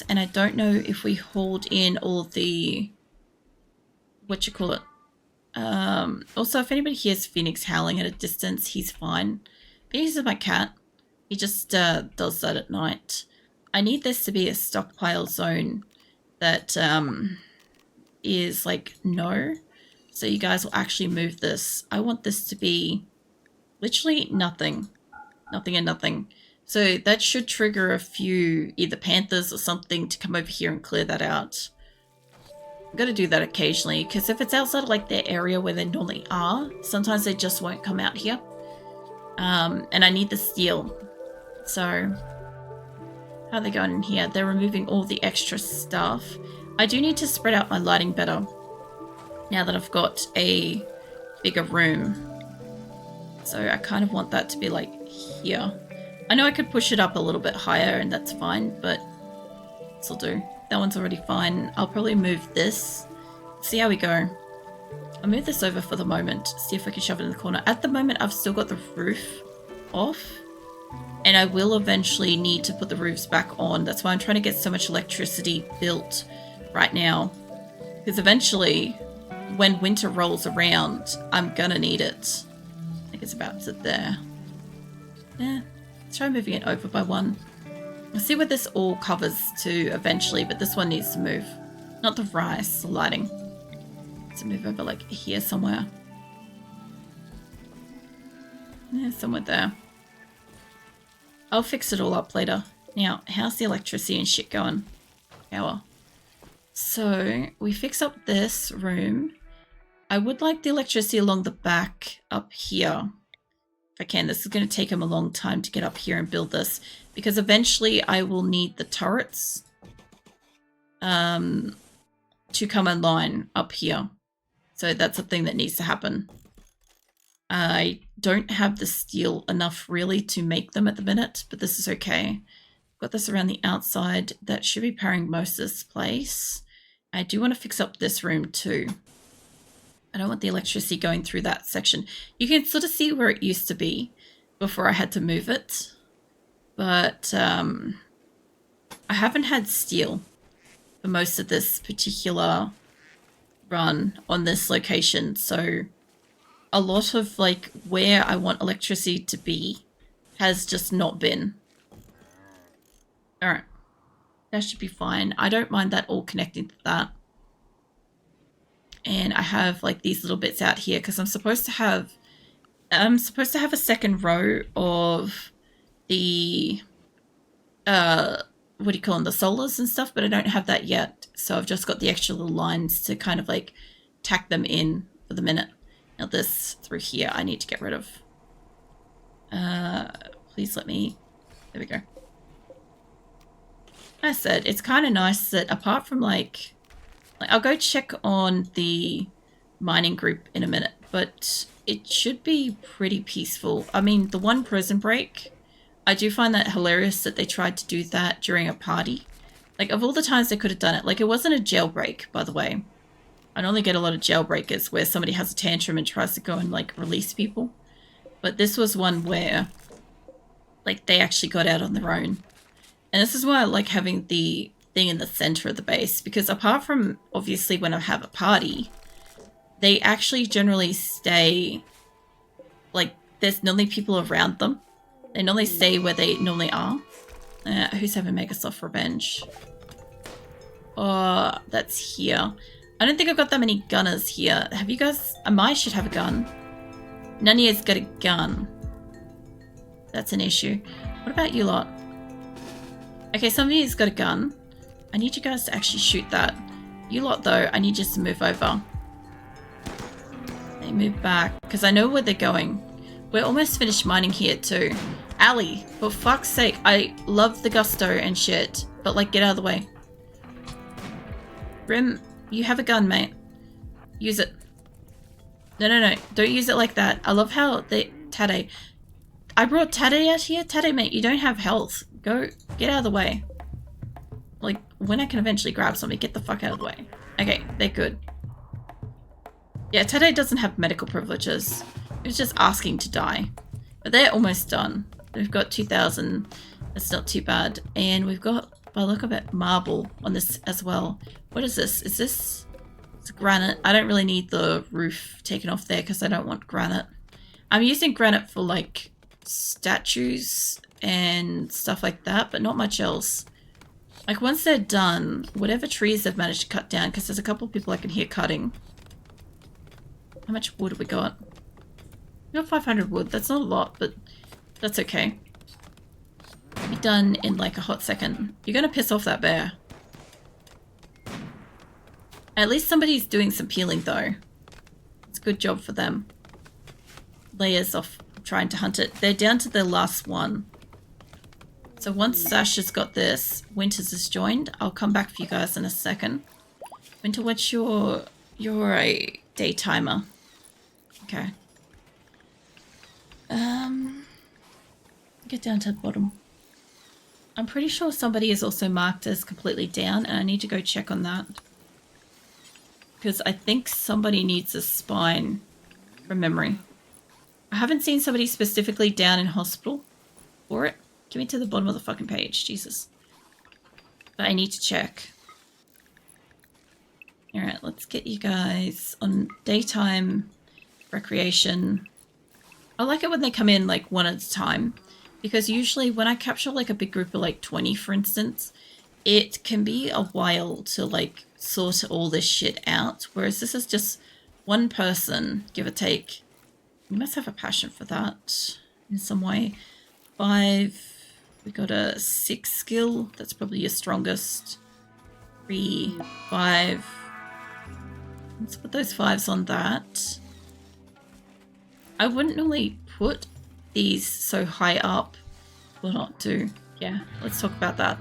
this, and I don't know if we hauled in all the, also, if anybody hears Phoenix howling at a distance, he's fine. Phoenix is my cat. He just does that at night. I need this to be a stockpile zone that is like no. So you guys will actually move this. I want this to be literally nothing. Nothing and nothing. So that should trigger a few either panthers or something to come over here and clear that out. I'm going to do that occasionally because if it's outside of like their area where they normally are, sometimes they just won't come out here. And I need the steel. So how are they going in here? They're removing all the extra stuff. I do need to spread out my lighting better now that I've got a bigger room. So I kind of want that to be like here. I know I could push it up a little bit higher and that's fine, but this'll do. That one's already fine. I'll probably move this. See how we go. I'll move this over for the moment. See if I can shove it in the corner. At the moment, I've still got the roof off. And I will eventually need to put the roofs back on. That's why I'm trying to get so much electricity built right now. Because eventually, when winter rolls around, I'm gonna need it. I think it's about to there. Yeah, let's try moving it over by one. I'll see what this all covers to eventually, but this one needs to move. Not the rice, the lighting. To move over like here somewhere. Yeah, somewhere there. I'll fix it all up later. Now, how's the electricity and shit going? Power. So, we fix up this room. I would like the electricity along the back up here. If I can. This is going to take him a long time to get up here and build this. Because eventually I will need the turrets to come online up here. So that's a thing that needs to happen. I don't have the steel enough really to make them at the minute, but this is okay. Got this around the outside. That should be powering most of this place. I do want to fix up this room too. I don't want the electricity going through that section. You can sort of see where it used to be before I had to move it. But I haven't had steel for most of this particular run on this location. So a lot of like where I want electricity to be has just not been. All right. That should be fine. I don't mind that all connecting to that. And I have like these little bits out here because I'm supposed to have a second row of the what do you call them, the solars and stuff, but I don't have that yet. So I've just got the extra little lines to kind of like tack them in for the minute. Now this through here I need to get rid of. Please let me, there we go. I said it's kind of nice that apart from like I'll go check on the mining group in a minute, but it should be pretty peaceful. I mean, the one prison break, I do find that hilarious that they tried to do that during a party. Like, of all the times they could have done it, like, it wasn't a jailbreak, by the way. I normally get a lot of jailbreakers where somebody has a tantrum and tries to go and, like, release people. But this was one where, like, they actually got out on their own. And this is why I like having the thing in the center of the base, because apart from obviously when I have a party, they actually generally stay like there's normally people around them. They normally stay where they normally are. Who's having Megasoft Revenge? Oh, that's here. I don't think I've got that many gunners here. Have you guys? I should have a gun. None of you's got a gun. That's an issue. What about you lot? Okay, some of you's got a gun. I need you guys to actually shoot that. You lot, though, I need you to move over. They move back, because I know where they're going. We're almost finished mining here, too. Allie, for fuck's sake, I love the gusto and shit, but, like, get out of the way. Rim, you have a gun, mate. Use it. No, don't use it like that. I love how they... Tade. I brought Tade out here? Tade, mate, you don't have health. Go, get out of the way. Like, when I can eventually grab somebody, get the fuck out of the way. Okay, they're good. Yeah, Tade doesn't have medical privileges. He was just asking to die. But they're almost done. We've got 2,000. That's not too bad. And we've got by the look of it, marble on this as well. What is this? Is this... It's granite. I don't really need the roof taken off there because I don't want granite. I'm using granite for like statues and stuff like that, but not much else. Like once they're done, whatever trees they've managed to cut down, because there's a couple of people I can hear cutting. How much wood have we got? We got 500 wood. That's not a lot, but that's okay. Be done in like a hot second. You're gonna piss off that bear. At least somebody's doing some peeling though. It's a good job for them. Layers off trying to hunt it. They're down to their last one. So once Sash has got this, Winters is joined. I'll come back for you guys in a second. Winter, what's you're a day timer. Okay. Get down to the bottom. I'm pretty sure somebody is also marked as completely down, and I need to go check on that. Because I think somebody needs a spine from memory. I haven't seen somebody specifically down in hospital for it. Give me to the bottom of the fucking page, Jesus. But I need to check. Alright, let's get you guys on daytime recreation. I like it when they come in like one at a time. Because usually when I capture like a big group of like 20, for instance, it can be a while to like sort all this shit out. Whereas this is just one person, give or take. You must have a passion for that in some way. 5, we got a 6 skill. That's probably your strongest. 3, 5. Let's put those 5s on that. I wouldn't normally put these so high up. Will not do. Yeah, let's talk about that.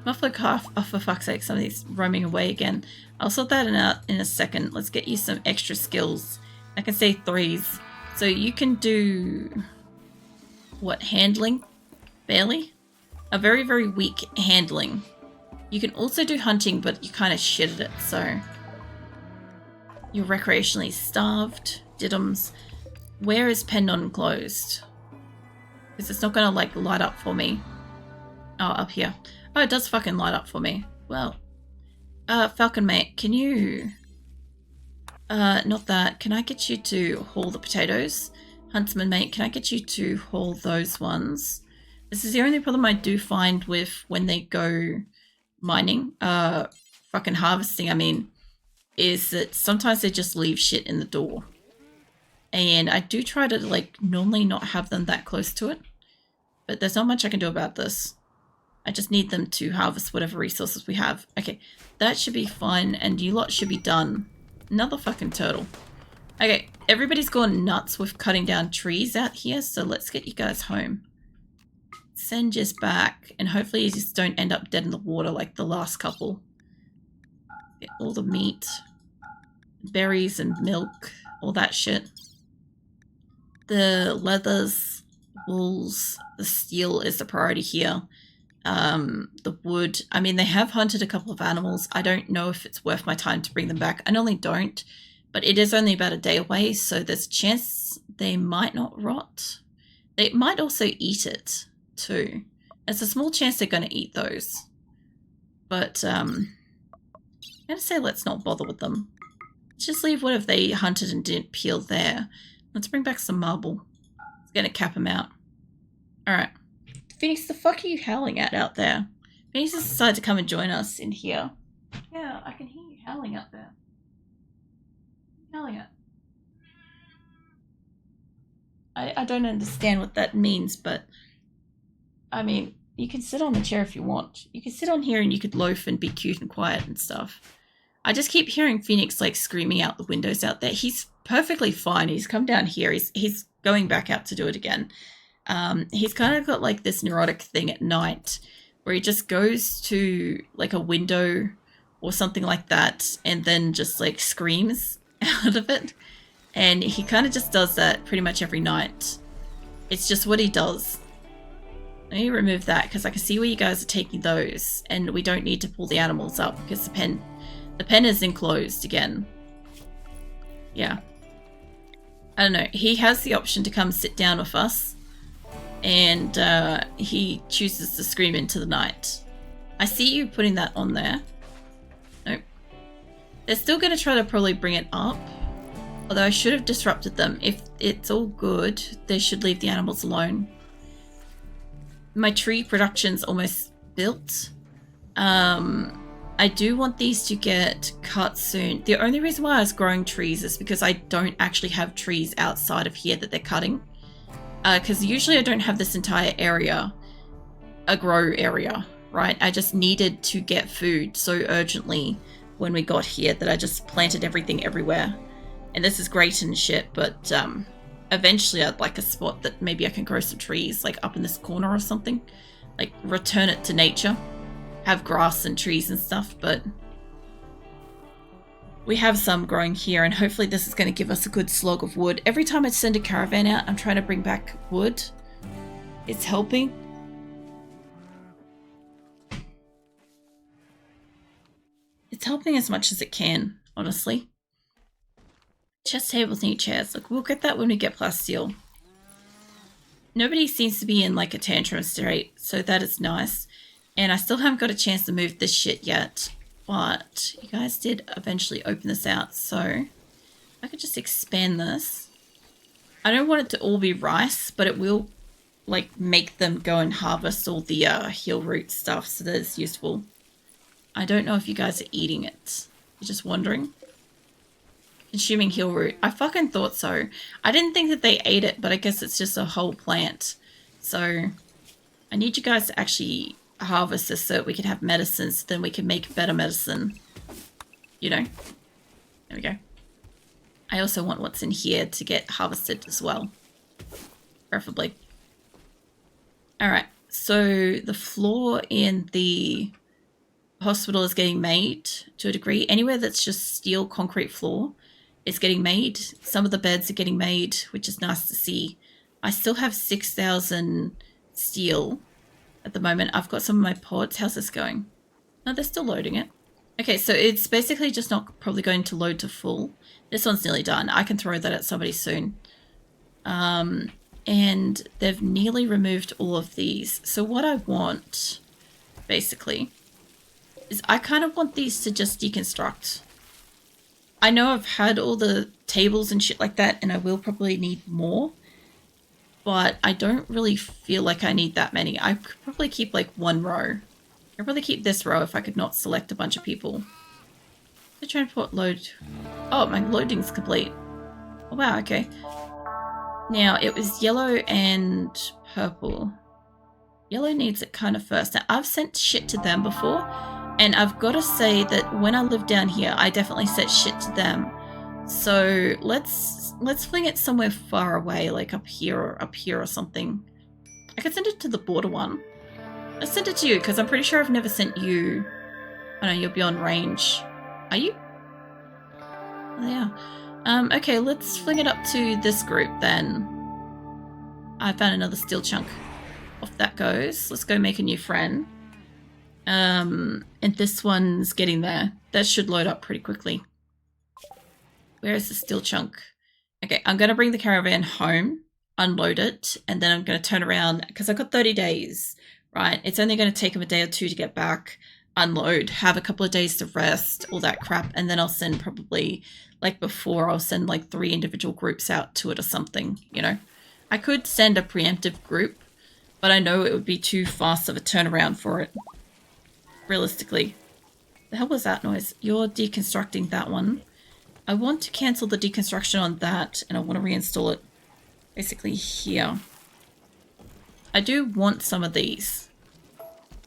Muffler calf, oh for fuck's sake, some of these roaming away again. I'll sort that out in a second. Let's get you some extra skills. I can say 3s. So you can do... what, handling? Barely? A very, very weak handling. You can also do hunting, but you kind of shit at it, so... You're recreationally starved. Diddums. Where is pen non-closed? Because it's not going to, like, light up for me. Oh, up here. Oh, it does fucking light up for me. Well. Falcon mate, can you... not that. Can I get you to haul the potatoes? Huntsman mate, can I get you to haul those ones? This is the only problem I do find with when they go mining. Fucking harvesting, I mean. Is that sometimes they just leave shit in the door. And I do try to, like, normally not have them that close to it. But there's not much I can do about this. I just need them to harvest whatever resources we have. Okay, that should be fine, and you lot should be done. Another fucking turtle. Okay, everybody's gone nuts with cutting down trees out here, so let's get you guys home. Send just back, and hopefully you just don't end up dead in the water like the last couple. Get all the meat, berries and milk, all that shit. The leathers, wools, the steel is the priority here. The wood, I mean, they have hunted a couple of animals. I don't know if it's worth my time to bring them back. I normally don't, but it is only about a day away, so there's a chance they might not rot. They might also eat it, too. It's a small chance they're going to eat those. But, I'm going to say let's not bother with them. Let's just leave whatever they hunted and didn't peel there. Let's bring back some marble. It's going to cap them out. Alright. Phoenix, the fuck are you howling at out there? Phoenix has decided to come and join us in here. Yeah, I can hear you howling out there. Howling at. I don't understand what that means, but... I mean, you can sit on the chair if you want. You can sit on here and you could loaf and be cute and quiet and stuff. I just keep hearing Phoenix, like, screaming out the windows out there. He's perfectly fine. He's come down here. He's going back out to do it again. He's kind of got, like, this neurotic thing at night where he just goes to, like, a window or something like that and then just, like, screams out of it. And he kind of just does that pretty much every night. It's just what he does. Let me remove that because I can see where you guys are taking those and we don't need to pull the animals up because the pen is enclosed again. Yeah. I don't know. He has the option to come sit down with us and he chooses to scream into the night. I see you putting that on there. Nope. They're still going to try to probably bring it up. Although I should have disrupted them. If it's all good, they should leave the animals alone. My tree production's almost built. I do want these to get cut soon. The only reason why I was growing trees is because I don't actually have trees outside of here that they're cutting. Because usually I don't have this entire area, a grow area, right? I just needed to get food so urgently when we got here that I just planted everything everywhere. And this is great and shit, but eventually I'd like a spot that maybe I can grow some trees, like up in this corner or something. Like return it to nature. Have grass and trees and stuff, but we have some growing here, and hopefully this is going to give us a good slog of wood. Every time I send a caravan out, I'm trying to bring back wood. It's helping. It's helping as much as it can, honestly. Chest tables need chairs. Look, we'll get that when we get plasteel. Nobody seems to be in like a tantrum state, so that is nice. And I still haven't got a chance to move this shit yet, but you guys did eventually open this out, so I could just expand this. I don't want it to all be rice, but it will like make them go and harvest all the heel root stuff, so that is useful. I don't know if you guys are eating it. You're just wondering. Consuming heel root. I fucking thought so. I didn't think that they ate it, but I guess it's just a whole plant. So I need you guys to actually harvest this so that we can have medicine, so then we can make better medicine. You know? There we go. I also want what's in here to get harvested as well. Preferably. Alright, so the floor in the hospital is getting made to a degree. Anywhere that's just steel concrete floor is getting made. Some of the beds are getting made, which is nice to see. I still have 6,000 steel at the moment. I've got some of my pods. How's this going? No, they're still loading it. Okay, so it's basically just not probably going to load to full. This one's nearly done. I can throw that at somebody soon. And they've nearly removed all of these. So what I want, basically, is I kind of want these to just deconstruct. I know I've had all the tables and shit like that, and I will probably need more. But I don't really feel like I need that many. I could probably keep like one row. I'd probably keep this row if I could not select a bunch of people. The transport load. Oh, my loading's complete. Oh, wow, okay. Now, it was yellow and purple. Yellow needs it kind of first. Now, I've sent shit to them before, and I've got to say that when I lived down here, I definitely sent shit to them. So let's fling it somewhere far away, like up here or something. I could send it to the border one. Let's send it to you, because I'm pretty sure I've never sent you. Oh no, you're beyond range. Are you? Oh, yeah. Okay, let's fling it up to this group then. I found another steel chunk. Off that goes. Let's go make a new friend. And this one's getting there. That should load up pretty quickly. Where is the steel chunk? Okay, I'm going to bring the caravan home, unload it, and then I'm going to turn around, because I've got 30 days, right? It's only going to take them a day or two to get back, unload, have a couple of days to rest, all that crap, and then I'll send probably, like before, I'll send like 3 individual groups out to it or something, you know? I could send a preemptive group, but I know it would be too fast of a turnaround for it, realistically. The hell was that noise? You're deconstructing that one. I want to cancel the deconstruction on that, and I want to reinstall it basically here. I do want some of these,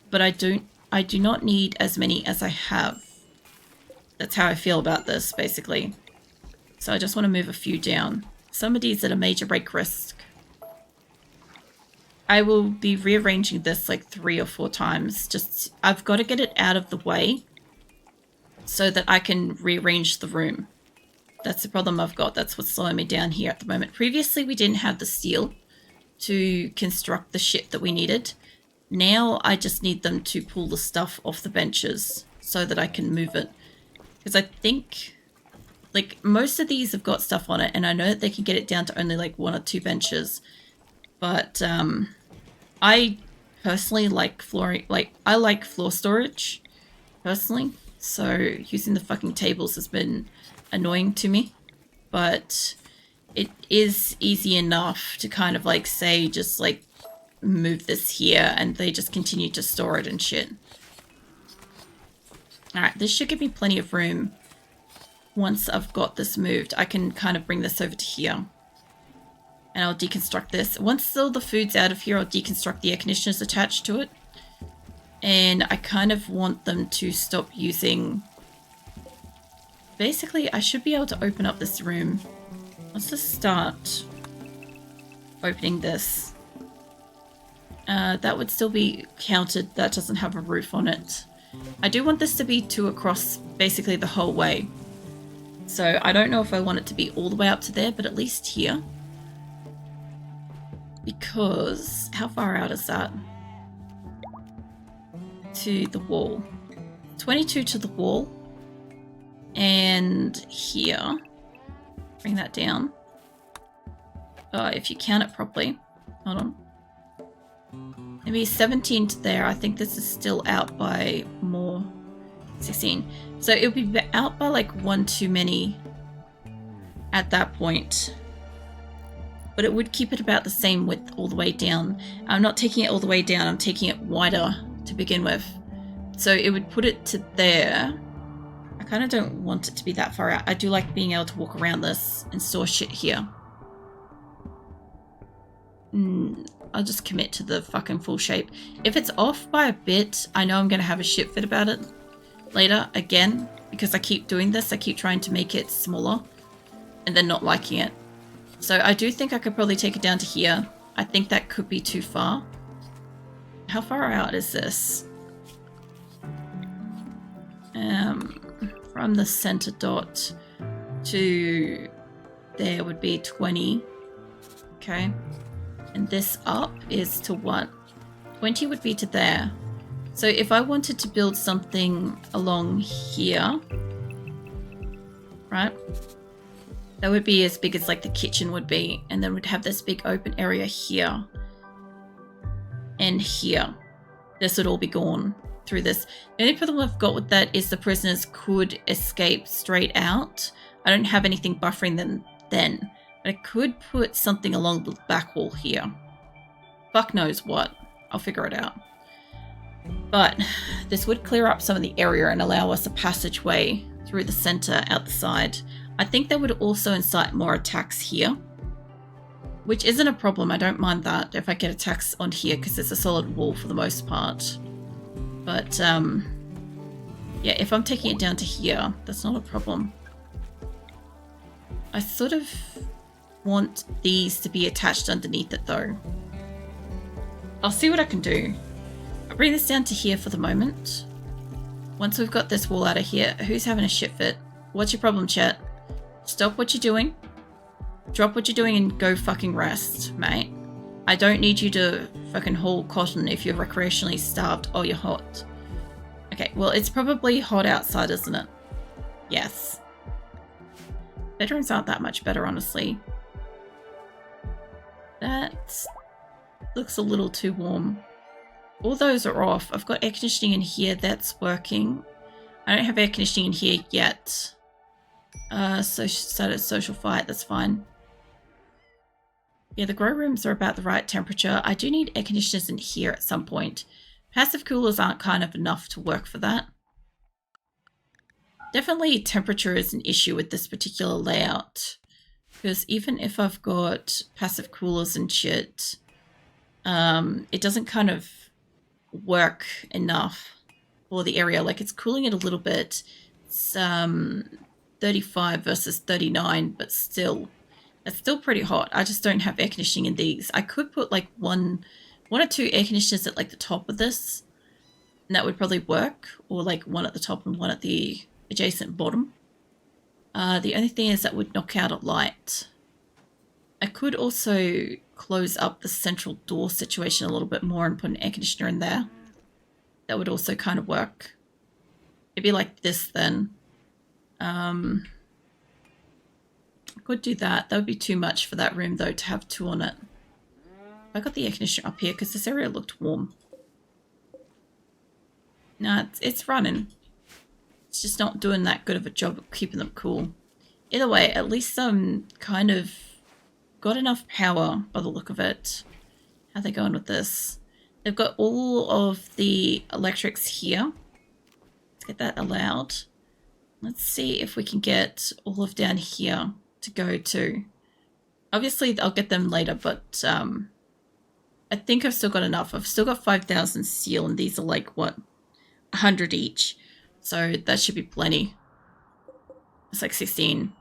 but I do not need as many as I have. That's how I feel about this, basically. So I just want to move a few down. Some of these at a major break risk. I will be rearranging this like 3 or 4 times. Just, I've got to get it out of the way so that I can rearrange the room. That's the problem I've got. That's what's slowing me down here at the moment. Previously, we didn't have the steel to construct the shit that we needed. Now, I just need them to pull the stuff off the benches so that I can move it. Because I think, like, most of these have got stuff on it, and I know that they can get it down to only, like, 1 or 2 benches. But, I personally like flooring, like I like floor storage personally, so using the fucking tables has been annoying to me, but it is easy enough to kind of like say just like move this here and they just continue to store it and shit. Alright, this should give me plenty of room. Once I've got this moved, I can kind of bring this over to here. And I'll deconstruct this. Once all the food's out of here, I'll deconstruct the air conditioners attached to it. And I kind of want them to stop using... Basically, I should be able to open up this room. Let's just start opening this. That would still be counted. That doesn't have a roof on it. I do want this to be 2 across basically the whole way. So I don't know if I want it to be all the way up to there, but at least here. Because how far out is that? To the wall. 22 to the wall. And here. Bring that down. If you count it properly. Hold on. Maybe 17 to there. I think this is still out by more. 16. So it'll be out by like 1 too many at that point. But it would keep it about the same width all the way down. I'm not taking it all the way down. I'm taking it wider to begin with. So it would put it to there. I kind of don't want it to be that far out. I do like being able to walk around this and store shit here. I'll just commit to the fucking full shape. If it's off by a bit, I know I'm going to have a shit fit about it later again, because I keep doing this. I keep trying to make it smaller and then not liking it. So I do think I could probably take it down to here. I think that could be too far. How far out is this? From the center dot to there would be 20. Okay. And this up is to what? 20 would be to there. So if I wanted to build something along here, right? That would be as big as like the kitchen would be. And then we'd have this big open area here. And here. This would all be gone through this. The only problem I've got with that is the prisoners could escape straight out. I don't have anything buffering them then. But I could put something along the back wall here. Fuck knows what. I'll figure it out. But this would clear up some of the area and allow us a passageway through the center out the side. I think that would also incite more attacks here, which isn't a problem. I don't mind that if I get attacks on here because it's a solid wall for the most part. But yeah, if I'm taking it down to here, that's not a problem. I sort of want these to be attached underneath it though. I'll see what I can do. I'll bring this down to here for the moment. Once we've got this wall out of here, who's having a shit fit? What's your problem, chat? Stop what you're doing. Drop what you're doing and go fucking rest, mate. I don't need you to fucking haul cotton if you're recreationally starved. Oh, you're hot. Okay, well, it's probably hot outside, isn't it? Yes. Bedrooms aren't that much better, honestly. That looks a little too warm. All those are off. I've got air conditioning in here. That's working. I don't have air conditioning in here yet. So started social fight. That's fine. Yeah, the grow rooms are about the right temperature. I do need air conditioners in here at some point. Passive coolers aren't kind of enough to work for that. Definitely temperature is an issue with this particular layout. Because even if I've got passive coolers and shit, it doesn't kind of work enough for the area. Like, it's cooling it a little bit. It's 35 versus 39, but still, it's still pretty hot. I just don't have air conditioning in these. I could put like one or two air conditioners at like the top of this, and that would probably work. Or like one at the top and one at the adjacent bottom. The only thing is that would knock out a light. I could also close up the central door situation a little bit more and put an air conditioner in there. That would also kind of work. It'd be like this then. I could do that. That would be too much for that room though to have two on it. I got the air conditioner up here because this area looked warm. No, it's running. It's just not doing that good of a job of keeping them cool. Either way, at least kind of got enough power by the look of it. How are they going with this? They've got all of the electrics here. Let's get that allowed. Let's see if we can get all of down here to go to. Obviously, I'll get them later, but I think I've still got enough. I've still got 5,000 steel, and these are like, what, 100 each. So that should be plenty. It's like 16.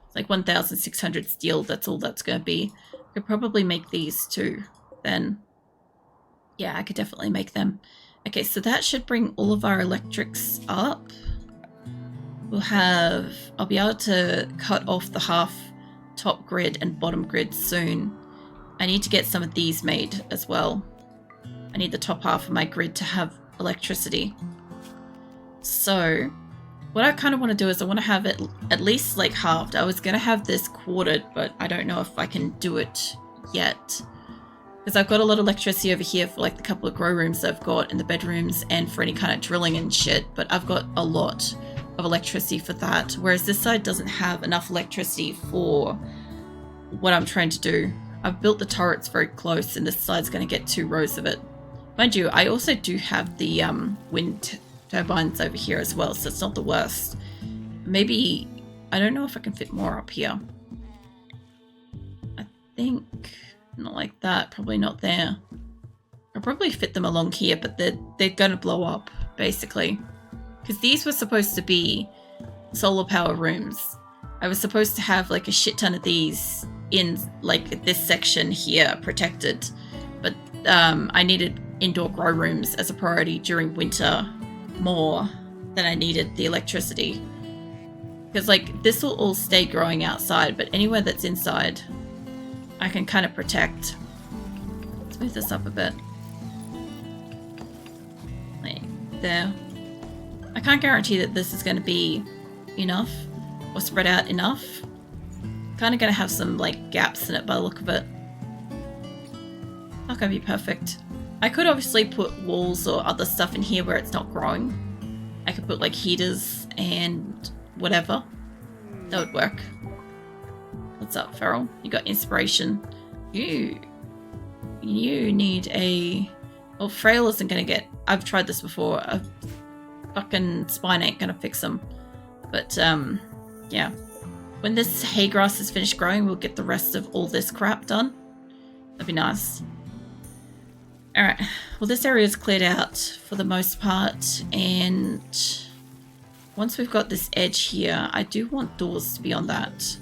It's like 1,600 steel. That's all that's going to be. I could probably make these too, then. Yeah, I could definitely make them. Okay, so that should bring all of our electrics up. I'll be able to cut off the half top grid and bottom grid soon. I need to get some of these made as well. I need the top half of my grid to have electricity. So what I kind of want to do is I want to have it at least like halved. I was going to have this quartered, but I don't know if I can do it yet. Because I've got a lot of electricity over here for like the couple of grow rooms I've got in the bedrooms and for any kind of drilling and shit. But I've got a lot of electricity for that. Whereas this side doesn't have enough electricity for what I'm trying to do. I've built the turrets very close and this side's going to get 2 rows of it. Mind you, I also do have the wind turbines over here as well, so it's not the worst. Maybe, I don't know if I can fit more up here. I think not like that, probably not there. I'll probably fit them along here, but they're gonna blow up, basically. Because these were supposed to be solar power rooms. I was supposed to have like a shit ton of these in like this section here protected, but I needed indoor grow rooms as a priority during winter more than I needed the electricity. Because like this will all stay growing outside, but anywhere that's inside I can kind of protect. Let's move this up a bit. Like there. I can't guarantee that this is going to be enough or spread out enough. Kind of going to have some like gaps in it by the look of it. Not going to be perfect. I could obviously put walls or other stuff in here where it's not growing. I could put like heaters and whatever. That would work. What's up, Feral? You got inspiration. You need a... Well, Frail isn't going to get... I've tried this before. A fucking spine ain't going to fix them. But, yeah. When this hay grass is finished growing, we'll get the rest of all this crap done. That'd be nice. Alright. Well, this area is cleared out for the most part. And once we've got this edge here, I do want doors to be on that.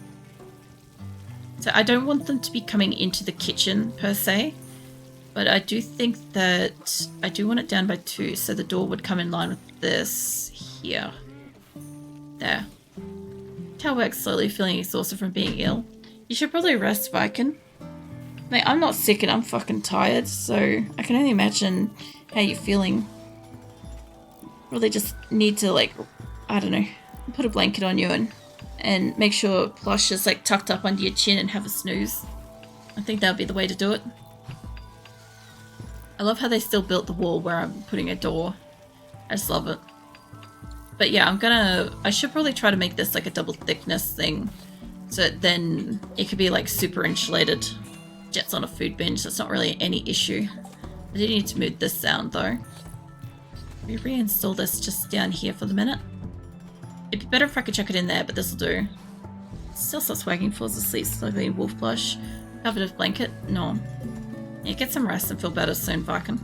So I don't want them to be coming into the kitchen per se, but I do think that I do want it down by 2, so the door would come in line with this here. There. Talberg's slowly feeling exhausted from being ill. You should probably rest, Viking. Mate, I'm not sick and I'm fucking tired, so I can only imagine how you're feeling. Really just need to, like, I don't know, put a blanket on you and make sure Plush is like tucked up under your chin and have a snooze. I think that would be the way to do it. I love how they still built the wall where I'm putting a door. I just love it. But yeah, I should probably try to make this like a double thickness thing, so that then it could be like super insulated. Jet's on a food binge, so it's not really any issue. I do need to move this down though. We reinstall this just down here for the minute. It'd be better if I could chuck it in there, but this'll do. Still stops wagging, falls asleep, slowly wolf plush. Covered with blanket? No. Yeah, get some rest and feel better soon, Viking.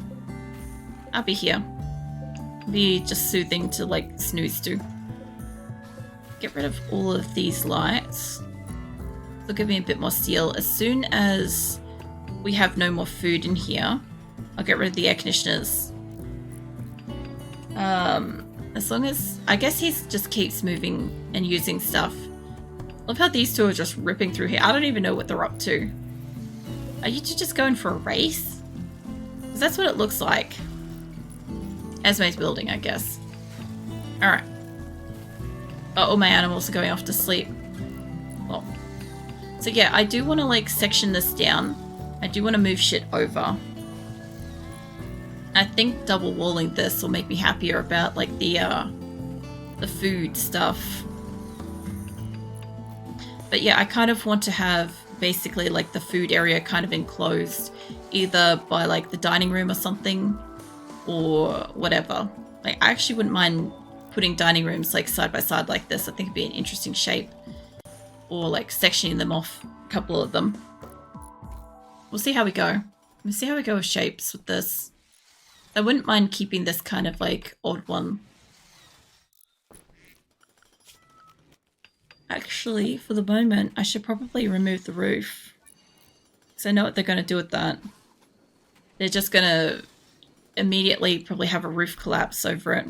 I'll be here. Be just soothing to like snooze to. Get rid of all of these lights. They'll give me a bit more steel. As soon as we have no more food in here, I'll get rid of the air conditioners. As long as... I guess he just keeps moving and using stuff. Love how these two are just ripping through here. I don't even know what they're up to. Are you two just going for a race? Because that's what it looks like. Esme's building, I guess. Alright. Oh, all my animals are going off to sleep. Well. So yeah, I do want to like section this down. I do want to move shit over. I think double walling this will make me happier about like the food stuff. But yeah, I kind of want to have basically like the food area kind of enclosed, either by like the dining room or something, or whatever. Like I actually wouldn't mind putting dining rooms like side by side like this. I think it'd be an interesting shape. Or like sectioning them off, a couple of them. We'll see how we go. We'll see how we go with shapes with this. I wouldn't mind keeping this kind of like odd one. Actually, for the moment, I should probably remove the roof. Because I know what they're going to do with that. They're just going to immediately probably have a roof collapse over it.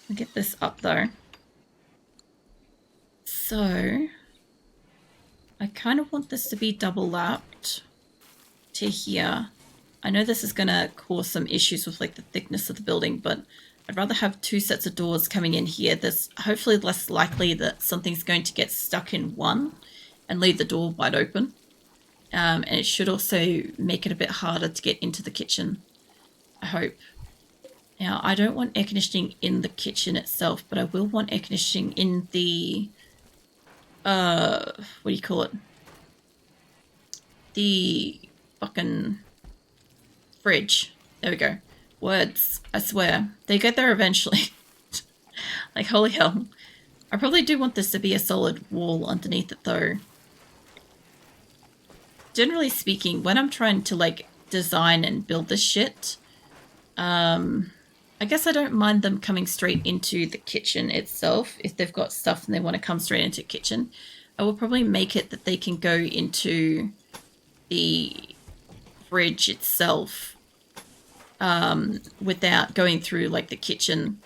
I'll get this up though. So, I kind of want this to be double lapped to here. I know this is going to cause some issues with like the thickness of the building, but I'd rather have two sets of doors coming in here. There's hopefully less likely that something's going to get stuck in one and leave the door wide open. And it should also make it a bit harder to get into the kitchen, I hope. Now, I don't want air conditioning in the kitchen itself, but I will want air conditioning in the, what do you call it? The fucking fridge. There we go. Words, I swear. They get there eventually. Like, holy hell. I probably do want this to be a solid wall underneath it, though. Generally speaking, when I'm trying to, like, design and build this shit, I guess I don't mind them coming straight into the kitchen itself. If they've got stuff and they want to come straight into the kitchen, I will probably make it that they can go into the fridge itself without going through like the kitchen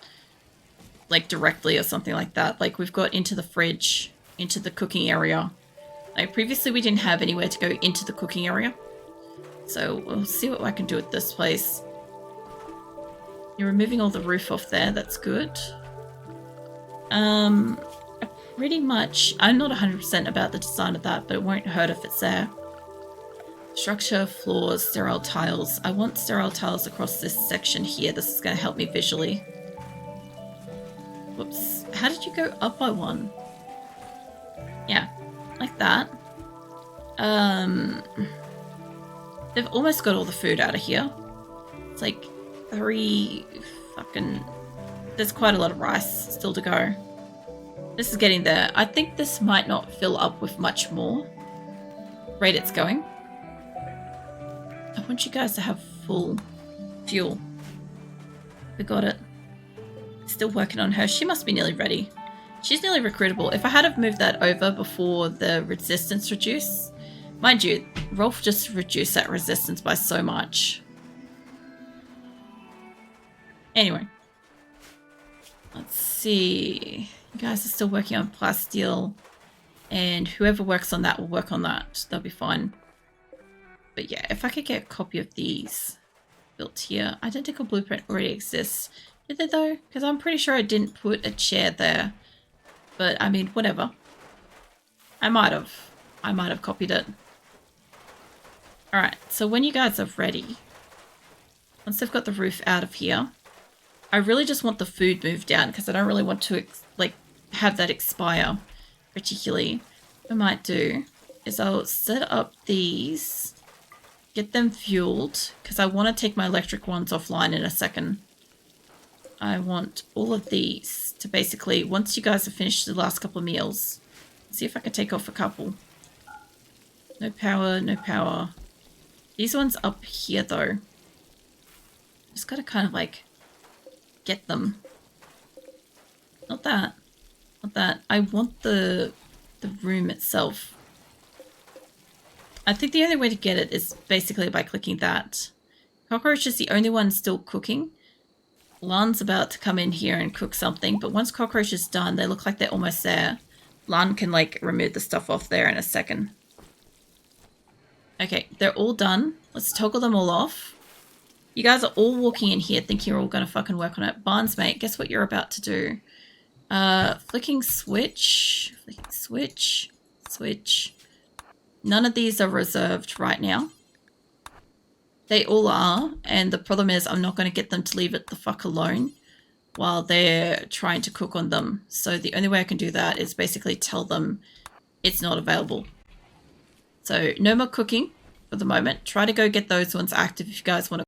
like directly or something like that. Like we've got into the fridge, into the cooking area. Like previously we didn't have anywhere to go into the cooking area. So we'll see what I can do with this place. You're removing all the roof off there, that's good. Pretty much, I'm not 100% about the design of that, but it won't hurt if it's there. Structure, floors, sterile tiles. I want sterile tiles across this section here. This is going to help me visually. Whoops. How did you go up by one? Yeah, like that. They've almost got all the food out of here. It's like 3 fucking... There's quite a lot of rice still to go. This is getting there. I think this might not fill up with much more. Rate it's going. I want you guys to have full fuel. We got it. Still working on her. She must be nearly ready. She's nearly recruitable. If I had have moved that over before the resistance reduced, mind you, Rolf just reduced that resistance by so much. Anyway. Let's see. You guys are still working on plasteel, and whoever works on that will work on that. They'll be fine. But yeah, if I could get a copy of these built here. Identical blueprint already exists. Did they though? Because I'm pretty sure I didn't put a chair there. But I mean, whatever. I might have copied it. Alright, so when you guys are ready, once they've got the roof out of here, I really just want the food moved down because I don't really want to like have that expire particularly. What I might do is I'll set up these, get them fueled because I want to take my electric ones offline in a second. I want all of these to basically, once you guys have finished the last couple of meals, see if I can take off a couple. No power, no power. These ones up here though. Just gotta kind of like get them. Not that. Not that. I want the room itself. I think the only way to get it is basically by clicking that. Cockroach is the only one still cooking. Lan's about to come in here and cook something, but once Cockroach is done, they look like they're almost there. Lan can like remove the stuff off there in a second. Okay, they're all done. Let's toggle them all off. You guys are all walking in here thinking you're all going to fucking work on it. Barnes, mate, guess what you're about to do? Flicking switch. Flicking switch. Switch. None of these are reserved right now. They all are, and the problem is I'm not going to get them to leave it the fuck alone while they're trying to cook on them. So the only way I can do that is basically tell them it's not available. So no more cooking for the moment. Try to go get those ones active if you guys want to